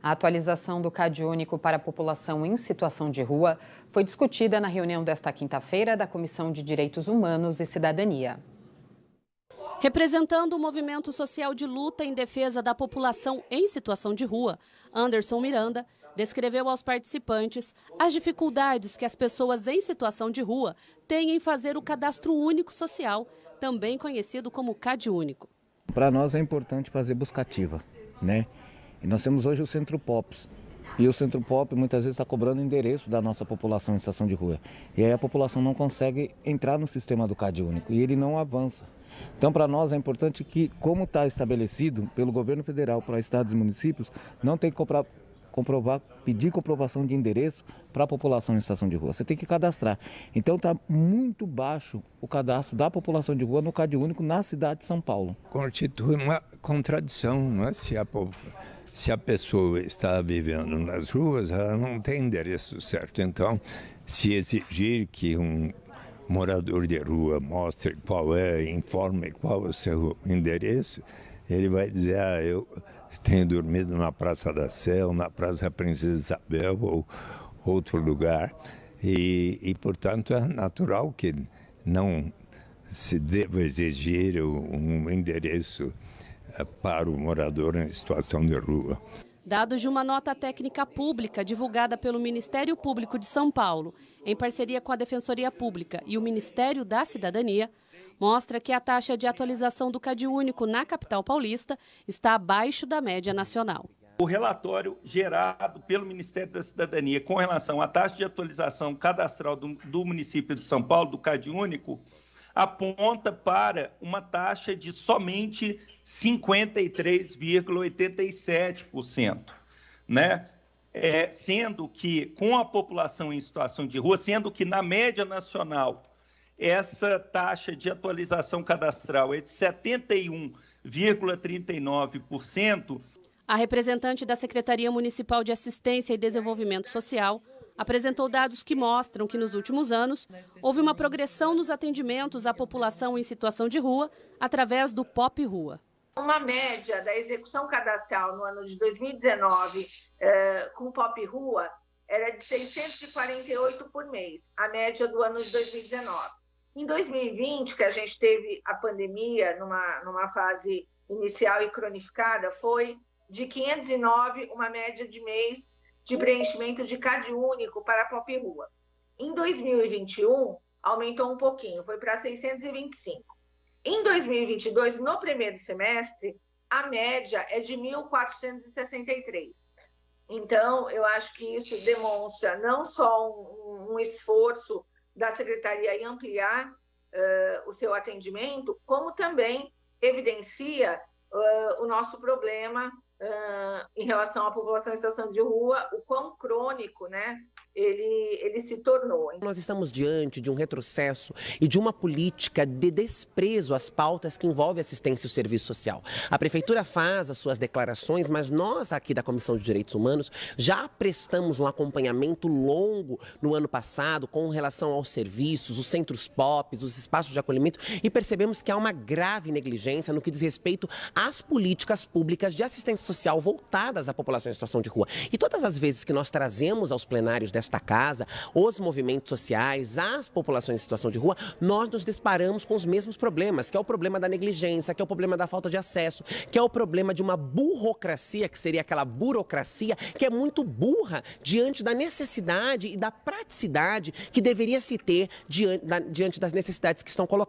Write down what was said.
A atualização do CAD único para a população em situação de rua foi discutida na reunião desta quinta-feira da Comissão de Direitos Humanos e Cidadania. Representando o movimento social de luta em defesa da população em situação de rua, Anderson Miranda descreveu aos participantes as dificuldades que as pessoas em situação de rua têm em fazer o Cadastro Único Social, também conhecido como CAD único. Para nós é importante fazer busca ativa, né? E nós temos hoje o Centro POPs. E o Centro POP muitas vezes está cobrando endereço da nossa população em situação de rua. E aí a população não consegue entrar no sistema do CAD único e ele não avança. Então, para nós é importante que, como está estabelecido pelo governo federal para estados e municípios, não tem que pedir comprovação de endereço para a população em situação de rua. Você tem que cadastrar. Então está muito baixo o cadastro da população de rua no CAD único na cidade de São Paulo. Constitui uma contradição, não é? Se a pessoa está vivendo nas ruas, ela não tem endereço certo. Então, se exigir que um morador de rua mostre qual é, informe qual é o seu endereço, ele vai dizer, eu tenho dormido na Praça da Sé, ou na Praça Princesa Isabel, ou outro lugar. E, portanto, é natural que não se deva exigir um endereço para o morador em situação de rua. Dados de uma nota técnica pública divulgada pelo Ministério Público de São Paulo, em parceria com a Defensoria Pública e o Ministério da Cidadania, mostra que a taxa de atualização do CAD único na capital paulista está abaixo da média nacional. O relatório gerado pelo Ministério da Cidadania com relação à taxa de atualização cadastral do município de São Paulo, do CAD único, aponta para uma taxa de somente 53,87%, né? Sendo que, com a população em situação de rua, sendo que na média nacional essa taxa de atualização cadastral é de 71,39%. A representante da Secretaria Municipal de Assistência e Desenvolvimento Social apresentou dados que mostram que, nos últimos anos, houve uma progressão nos atendimentos à população em situação de rua através do POP Rua. Uma média da execução cadastral no ano de 2019 com o POP Rua era de 648 por mês, a média do ano de 2019. Em 2020, que a gente teve a pandemia numa fase inicial e cronificada, foi de 509, uma média de mês de preenchimento de CAD único para a POP Rua. Em 2021, aumentou um pouquinho, foi para 625. Em 2022, no primeiro semestre, a média é de 1.463. Então, eu acho que isso demonstra não só um esforço da Secretaria em ampliar o seu atendimento, como também evidencia o nosso problema em relação à população em situação de rua, o quão crônico, né, ele se tornou. Nós estamos diante de um retrocesso e de uma política de desprezo às pautas que envolvem assistência e o serviço social. A Prefeitura faz as suas declarações, mas nós aqui da Comissão de Direitos Humanos já prestamos um acompanhamento longo no ano passado com relação aos serviços, os centros POPs, os espaços de acolhimento e percebemos que há uma grave negligência no que diz respeito às políticas públicas de assistência social voltadas à população em situação de rua. E todas as vezes que nós trazemos aos plenários desta casa, os movimentos sociais, as populações em situação de rua, nós nos deparamos com os mesmos problemas, que é o problema da negligência, que é o problema da falta de acesso, que é o problema de uma burocracia, que seria aquela burocracia que é muito burra diante da necessidade e da praticidade que deveria se ter diante das necessidades que estão colocadas.